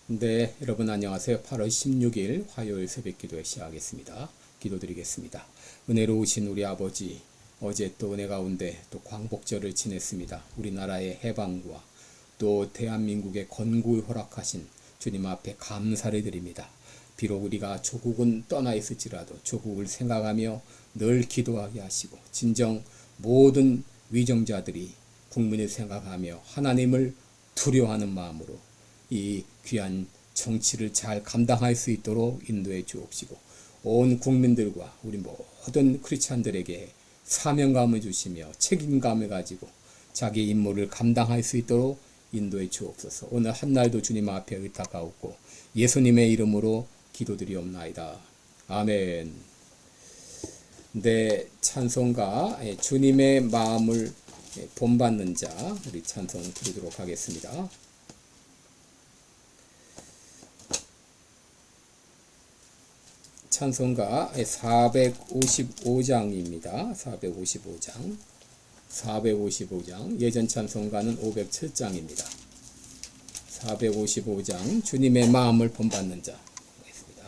네, 여러분 안녕하세요. 8월 16일 화요일 새벽 기도회 시작하겠습니다. 기도드리겠습니다. 은혜로우신 우리 아버지, 어제 또 은혜 가운데 또 광복절을 지냈습니다. 우리나라의 해방과 또 대한민국의 건국을 허락하신 주님 앞에 감사를 드립니다. 비록 우리가 조국은 떠나 있을지라도 조국을 생각하며 늘 기도하게 하시고 진정 모든 위정자들이 국민을 생각하며 하나님을 두려워하는 마음으로 이 귀한 정치를 잘 감당할 수 있도록 인도해 주옵시고 온 국민들과 우리 모든 크리스찬들에게 사명감을 주시며 책임감을 가지고 자기 임무를 감당할 수 있도록 인도해 주옵소서. 오늘 한날도 주님 앞에 의탁하옵고 예수님의 이름으로 기도드리옵나이다. 아멘. 네, 찬송가 주님의 마음을 본받는 자 우리 찬송 드리도록 하겠습니다. 찬송가 455장입니다. 455장. 예전 찬송가는 507장입니다. 455장 주님의 마음을 본받는 자 하겠습니다.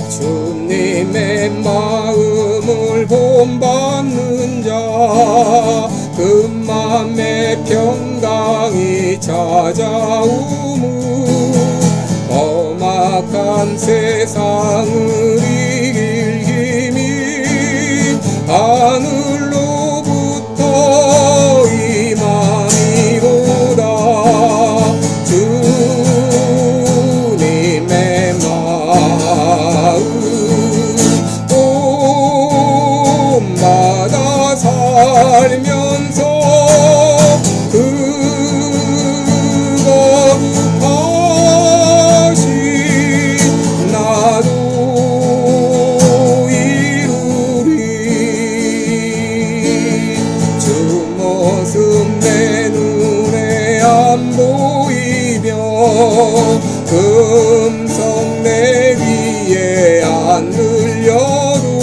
주님의 마음을 본받는 자 그 맘에 평강이 찾아오무 험악한 세상을 이길 힘이 하늘로부터 임함이로다. 주님의 마음 본받아 살면서 그 거룩하신 나도 이루리. 주 모습 내 눈에 안 보이며 금성 내 위에 안 들려도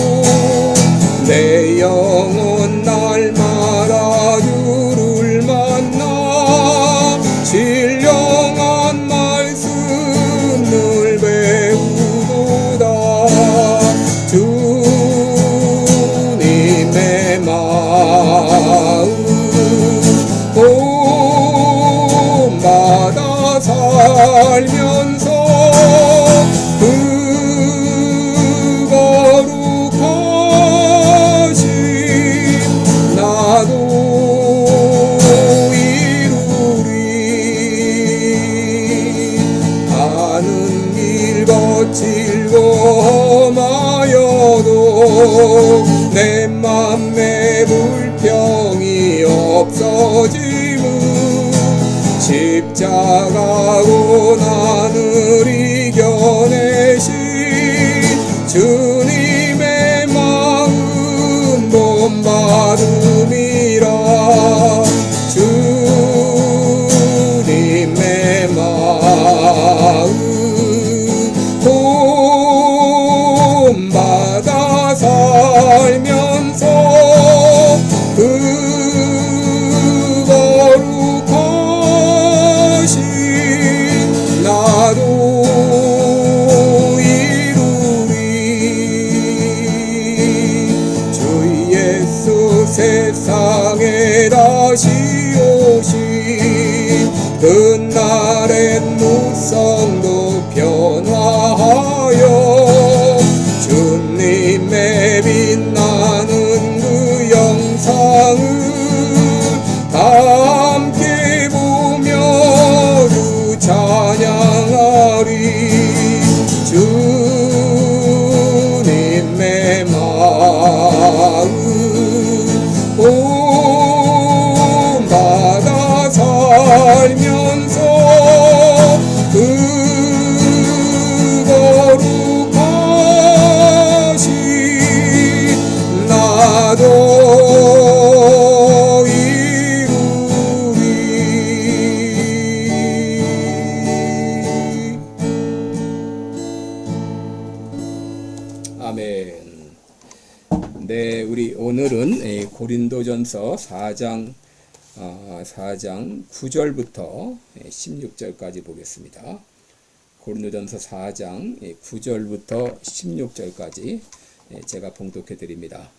내 영혼 날마다 주를 만나 신령한 말씀을 배우도다. 주님의 마음 본받아 살면서 그 거룩하신 나도 이루리. 가는 길 거칠고 험하여도 내 맘에 불평이 없어짐은 십자가 고난을 이겨내신 주님의 마음 본받음이라. 주님의 마음 본받아 살면서 그 거룩하신 나도 아멘. 네, 우리 오늘은 고린도전서 4장 9절부터 16절까지 보겠습니다. 고린도전서 4장 9절부터 16절까지 제가 봉독해 드립니다.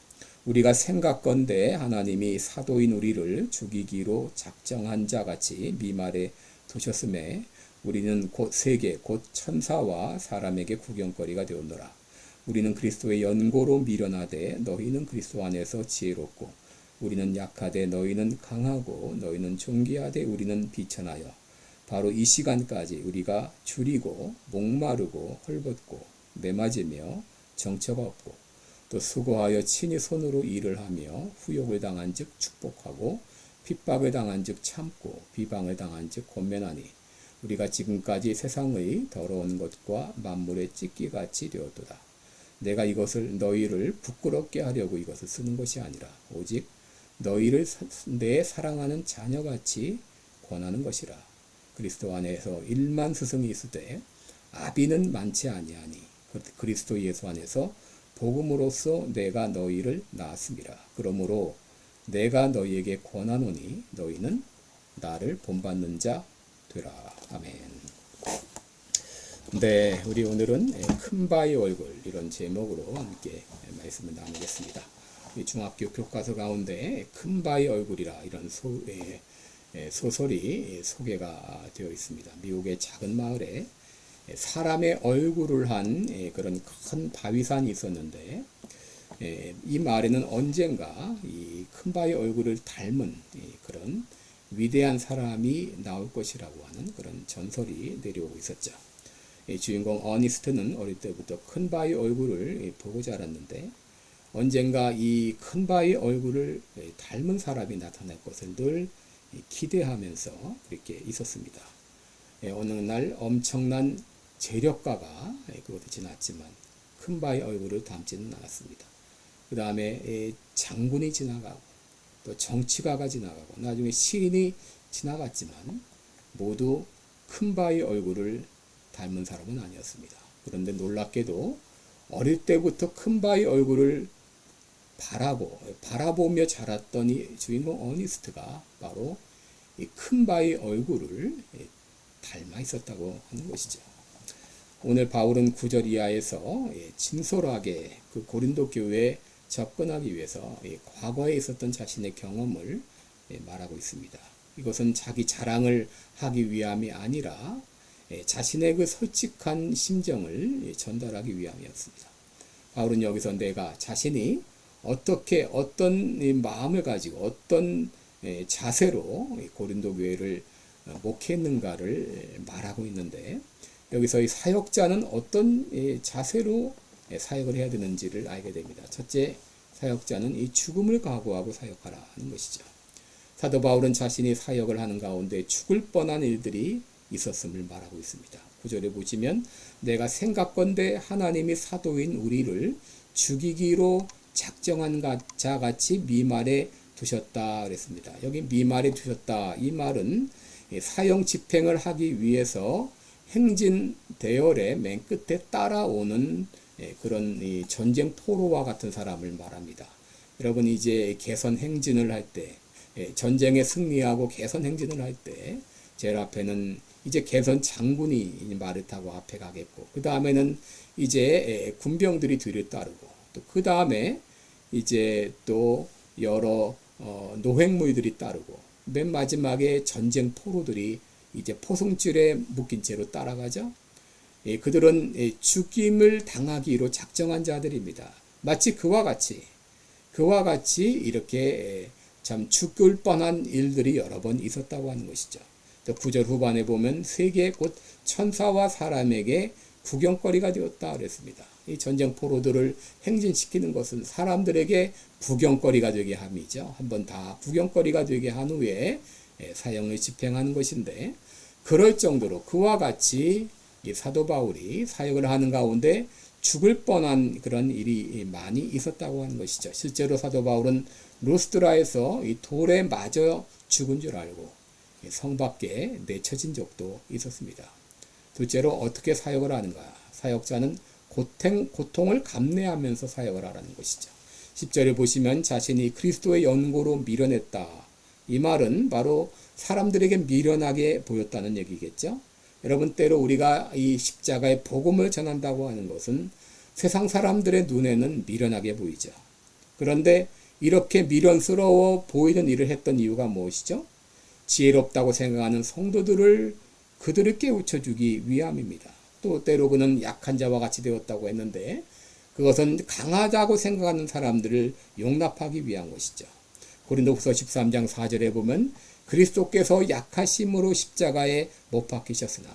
우리가 생각건대 하나님이 사도인 우리를 죽이기로 작정한 자 같이 미말에 두셨음에 우리는 곧 세계 곧 천사와 사람에게 구경거리가 되었노라. 우리는 그리스도의 연고로 미련하되 너희는 그리스도 안에서 지혜롭고 우리는 약하되 너희는 강하고 너희는 존귀하되 우리는 비천하여 바로 이 시간까지 우리가 줄이고 목마르고 헐벗고 매맞으며 정처가 없고 또 수고하여 친히 손으로 일을 하며 후욕을 당한 즉 축복하고 핍박을 당한 즉 참고 비방을 당한 즉 권면하니 우리가 지금까지 세상의 더러운 것과 만물의 찢기같이 되었도다. 내가 이것을 너희를 부끄럽게 하려고 이것을 쓰는 것이 아니라 오직 너희를 내 사랑하는 자녀같이 권하는 것이라. 그리스도 안에서 1만 스승이 있으되 아비는 많지 아니하니 그리스도 예수 안에서 복음으로써 내가 너희를 낳았음이라. 그러므로 내가 너희에게 권하노니 너희는 나를 본받는 자 되라. 아멘. 네, 우리 오늘은 큰 바의 얼굴 이런 제목으로 함께 말씀을 나누겠습니다. 중학교 교과서 가운데 큰 바의 얼굴이라 이런 소설이 소개가 되어 있습니다. 미국의 작은 마을에 사람의 얼굴을 한 그런 큰 바위산이 있었는데 이 마을에는 언젠가 이 큰 바의 얼굴을 닮은 그런 위대한 사람이 나올 것이라고 하는 그런 전설이 내려오고 있었죠. 주인공 어니스트는 어릴 때부터 큰 바의 얼굴을 보고 자랐는데 언젠가 이 큰 바의 얼굴을 닮은 사람이 나타날 것을 늘 기대하면서 그렇게 있었습니다. 어느 날 엄청난 재력가가 그것도 지났지만 큰 바의 얼굴을 닮지는 않았습니다. 그 다음에 장군이 지나가고 또 정치가가 지나가고 나중에 시인이 지나갔지만 모두 큰 바의 얼굴을 닮은 사람은 아니었습니다. 그런데 놀랍게도 어릴 때부터 큰 바의 얼굴을 바라보며 자랐던 이 주인공 어니스트가 바로 이 큰 바의 얼굴을 닮아 있었다고 하는 것이죠. 오늘 바울은 9절 이하에서 진솔하게 그 고린도 교회에 접근하기 위해서 과거에 있었던 자신의 경험을 말하고 있습니다. 이것은 자기 자랑을 하기 위함이 아니라 자신의 그 솔직한 심정을 전달하기 위함이었습니다. 바울은 여기서 내가 자신이 어떻게 어떤 마음을 가지고 어떤 자세로 고린도 교회를 목회했는가를 말하고 있는데 여기서 이 사역자는 어떤 자세로 사역을 해야 되는지를 알게 됩니다. 첫째, 사역자는 이 죽음을 각오하고 사역하라 하는 것이죠. 사도 바울은 자신이 사역을 하는 가운데 죽을 뻔한 일들이 있었음을 말하고 있습니다. 9절에 보시면 내가 생각건대 하나님이 사도인 우리를 죽이기로 작정한 자같이 미말에 두셨다 그랬습니다. 여기 미말에 두셨다 이 말은 사형 집행을 하기 위해서 행진 대열의 맨 끝에 따라오는 그런 전쟁 포로와 같은 사람을 말합니다. 여러분 이제 개선 행진을 할 때 전쟁에 승리하고 개선 행진을 할 때 제일 앞에는 이제 개선 장군이 말을 타고 앞에 가겠고 그 다음에는 이제 군병들이 뒤를 따르고 또 그 다음에 이제 또 여러 노획물들이 따르고 맨 마지막에 전쟁 포로들이 이제 포승줄에 묶인 채로 따라가죠. 그들은 죽임을 당하기로 작정한 자들입니다. 마치 그와 같이 이렇게 참 죽을 뻔한 일들이 여러 번 있었다고 하는 것이죠. 9절 후반에 보면 세계 곧 천사와 사람에게 구경거리가 되었다 그랬습니다. 이 전쟁 포로들을 행진시키는 것은 사람들에게 구경거리가 되게 함이죠. 한번 다 구경거리가 되게 한 후에 사형을 집행하는 것인데 그럴 정도로 그와 같이 이 사도 바울이 사역을 하는 가운데 죽을 뻔한 그런 일이 많이 있었다고 하는 것이죠. 실제로 사도 바울은 루스드라에서 이 돌에 맞아 죽은 줄 알고 성 밖에 내쳐진 적도 있었습니다. 둘째로 어떻게 사역을 하는가? 사역자는 고통을 감내하면서 사역을 하라는 것이죠. 10절에 보시면 자신이 그리스도의 연고로 미련했다. 이 말은 바로 사람들에게 미련하게 보였다는 얘기겠죠. 여러분, 때로 우리가 이 십자가의 복음을 전한다고 하는 것은 세상 사람들의 눈에는 미련하게 보이죠. 그런데 이렇게 미련스러워 보이는 일을 했던 이유가 무엇이죠? 지혜롭다고 생각하는 성도들을 그들을 깨우쳐주기 위함입니다. 또 때로 그는 약한 자와 같이 되었다고 했는데 그것은 강하다고 생각하는 사람들을 용납하기 위한 것이죠. 고린도후서 13장 4절에 보면 그리스도께서 약하심으로 십자가에 못 박히셨으나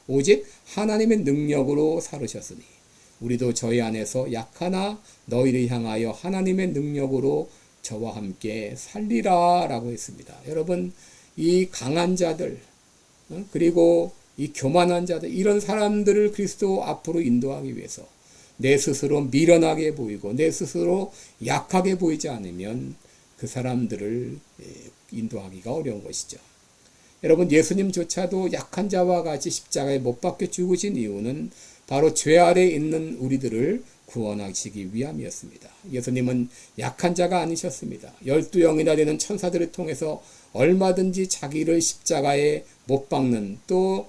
오직 하나님의 능력으로 살으셨으니 우리도 저희 안에서 약하나 너희를 향하여 하나님의 능력으로 저와 함께 살리라 라고 했습니다. 여러분, 이 강한 자들 그리고 이 교만한 자들, 이런 사람들을 그리스도 앞으로 인도하기 위해서 내 스스로 미련하게 보이고 내 스스로 약하게 보이지 않으면 그 사람들을 인도하기가 어려운 것이죠. 여러분, 예수님조차도 약한 자와 같이 십자가에 못 박혀 죽으신 이유는 바로 죄 아래에 있는 우리들을 구원하시기 위함이었습니다. 예수님은 약한 자가 아니셨습니다. 12영이나 되는 천사들을 통해서 얼마든지 자기를 십자가에 못 박는 또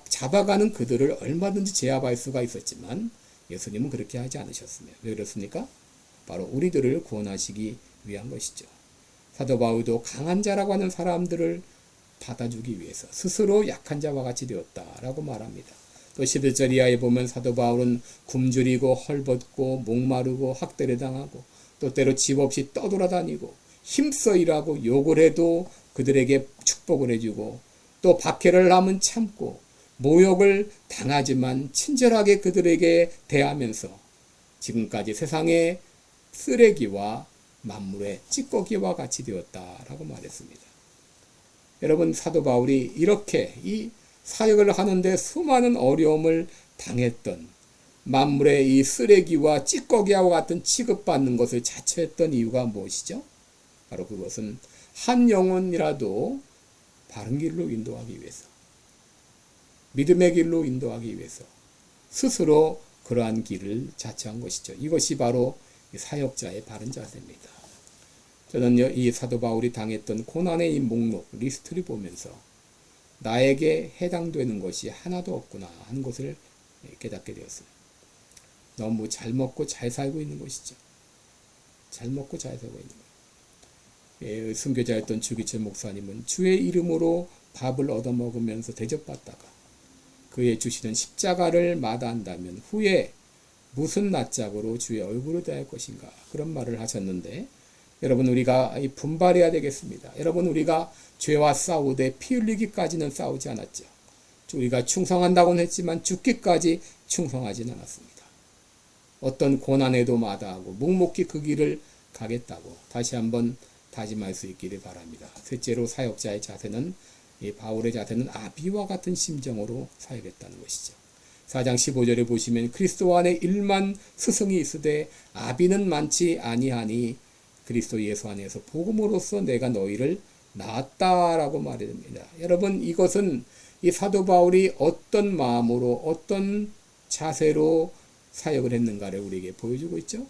잡아가는 그들을 얼마든지 제압할 수가 있었지만 예수님은 그렇게 하지 않으셨습니다. 왜 그렇습니까? 바로 우리들을 구원하시기 위한 것이죠. 사도 바울도 강한 자라고 하는 사람들을 받아주기 위해서 스스로 약한 자와 같이 되었다라고 말합니다. 또 11절 이하에 보면 사도 바울은 굶주리고 헐벗고 목마르고 학대를 당하고 또 때로 집 없이 떠돌아다니고 힘써 일하고 욕을 해도 그들에게 축복을 해주고 또 박해를 하면 참고 모욕을 당하지만 친절하게 그들에게 대하면서 지금까지 세상의 쓰레기와 만물의 찌꺼기와 같이 되었다라고 말했습니다. 여러분, 사도 바울이 이렇게 이 사역을 하는데 수많은 어려움을 당했던 만물의 이 쓰레기와 찌꺼기와 같은 취급받는 것을 자처했던 이유가 무엇이죠? 바로 그것은 한 영혼이라도 바른 길로 인도하기 위해서, 믿음의 길로 인도하기 위해서 스스로 그러한 길을 자처한 것이죠. 이것이 바로 사역자의 바른 자세입니다. 저는 이 사도 바울이 당했던 고난의 이 목록, 리스트를 보면서 나에게 해당되는 것이 하나도 없구나 하는 것을 깨닫게 되었어요. 너무 잘 먹고 잘 살고 있는 것이죠. 잘 먹고 잘 살고 있는 거예요. 순교자였던 주기철 목사님은 주의 이름으로 밥을 얻어먹으면서 대접받다가 그의 주시는 십자가를 마다한다면 후에 무슨 낯짝으로 주의 얼굴을 대할 것인가, 그런 말을 하셨는데, 여러분, 우리가 분발해야 되겠습니다. 여러분, 우리가 죄와 싸우되 피 흘리기까지는 싸우지 않았죠. 우리가 충성한다고는 했지만 죽기까지 충성하지는 않았습니다. 어떤 고난에도 마다하고 묵묵히 그 길을 가겠다고 다시 한번 다짐할 수 있기를 바랍니다. 셋째로 사역자의 자세는, 이 바울의 자세는 아비와 같은 심정으로 사역했다는 것이죠. 4장 15절에 보시면 그리스도 안에 1만 스승이 있으되 아비는 많지 아니하니 그리스도 예수 안에서 복음으로써 내가 너희를 낳았다라고 말합니다. 여러분, 이것은 이 사도 바울이 어떤 마음으로 어떤 자세로 사역을 했는가를 우리에게 보여주고 있죠.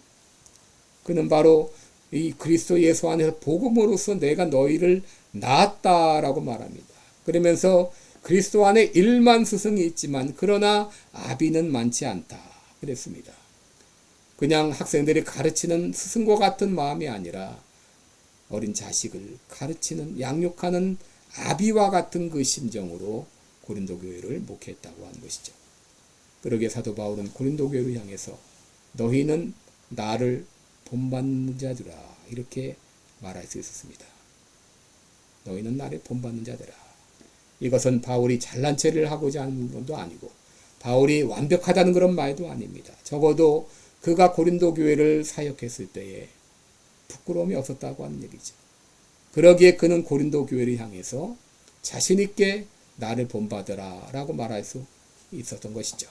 그는 바로 이 그리스도 예수 안에서 복음으로써 내가 너희를 낳았다라고 말합니다. 그러면서 그리스도 안에 1만 스승이 있지만 그러나 아비는 많지 않다 그랬습니다. 그냥 학생들이 가르치는 스승과 같은 마음이 아니라 어린 자식을 가르치는, 양육하는 아비와 같은 그 심정으로 고린도 교회를 목회했다고 하는 것이죠. 그러기에 사도 바울은 고린도 교회를 향해서 너희는 나를 본받는 자들아, 이렇게 말할 수 있었습니다. 너희는 나를 본받는 자들아. 이것은 바울이 잘난 체를 하고자 하는 것도 아니고 바울이 완벽하다는 그런 말도 아닙니다. 적어도 그가 고린도 교회를 사역했을 때에 부끄러움이 없었다고 하는 얘기죠. 그러기에 그는 고린도 교회를 향해서 자신 있게 나를 본받으라 라고 말할 수 있었던 것이죠.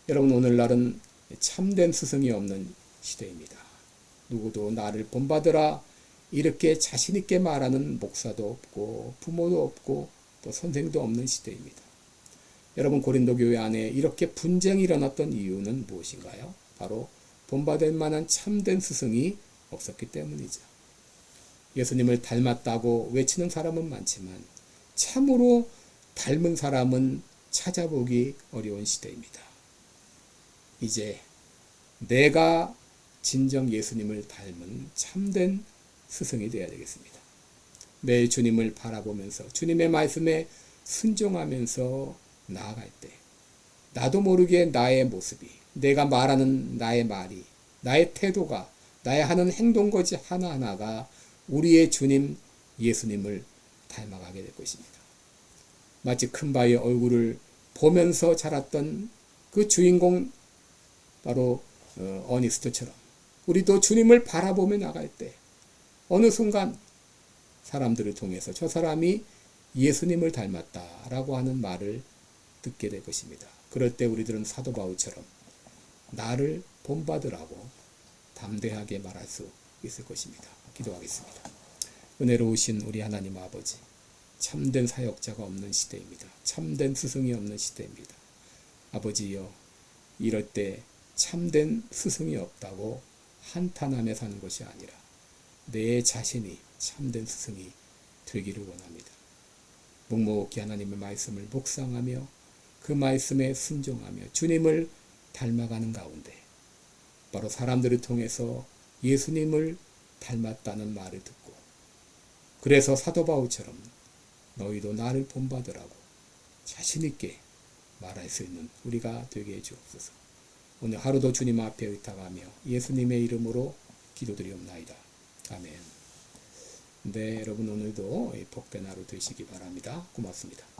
여러분, 오늘날은 참된 스승이 없는 시대입니다. 누구도 나를 본받으라 이렇게 자신 있게 말하는 목사도 없고 부모도 없고 또 선생도 없는 시대입니다. 여러분 고린도 교회 안에 이렇게 분쟁이 일어났던 이유는 무엇인가요? 바로 본받을 만한 참된 스승이 없었기 때문이죠. 예수님을 닮았다고 외치는 사람은 많지만 참으로 닮은 사람은 찾아보기 어려운 시대입니다. 이제 내가 진정 예수님을 닮은 참된 스승이 되어야 되겠습니다. 매일 주님을 바라보면서 주님의 말씀에 순종하면서 나아갈 때 나도 모르게 나의 모습이, 내가 말하는 나의 말이, 나의 태도가, 나의 하는 행동거지 하나하나가 우리의 주님 예수님을 닮아가게 될 것입니다. 마치 큰 바의 얼굴을 보면서 자랐던 그 주인공 바로 어니스트처럼 우리도 주님을 바라보며 나갈 때 어느 순간 사람들을 통해서 저 사람이 예수님을 닮았다라고 하는 말을 듣게 될 것입니다. 그럴 때 우리들은 사도 바울처럼 나를 본받으라고 담대하게 말할 수 있을 것입니다. 기도하겠습니다. 은혜로우신 우리 하나님 아버지, 참된 사역자가 없는 시대입니다. 참된 스승이 없는 시대입니다. 아버지여, 이럴 때 참된 스승이 없다고 한탄하며 사는 것이 아니라 내 자신이 참된 스승이 되기를 원합니다. 묵묵히 하나님의 말씀을 묵상하며 그 말씀에 순종하며 주님을 닮아가는 가운데 바로 사람들을 통해서 예수님을 닮았다는 말을 듣고 그래서 사도 바울처럼 너희도 나를 본받으라고 자신 있게 말할 수 있는 우리가 되게 해주옵소서. 오늘 하루도 주님 앞에 의탁하며 예수님의 이름으로 기도드리옵나이다. 아멘. 네, 여러분 오늘도 복된 하루 되시기 바랍니다. 고맙습니다.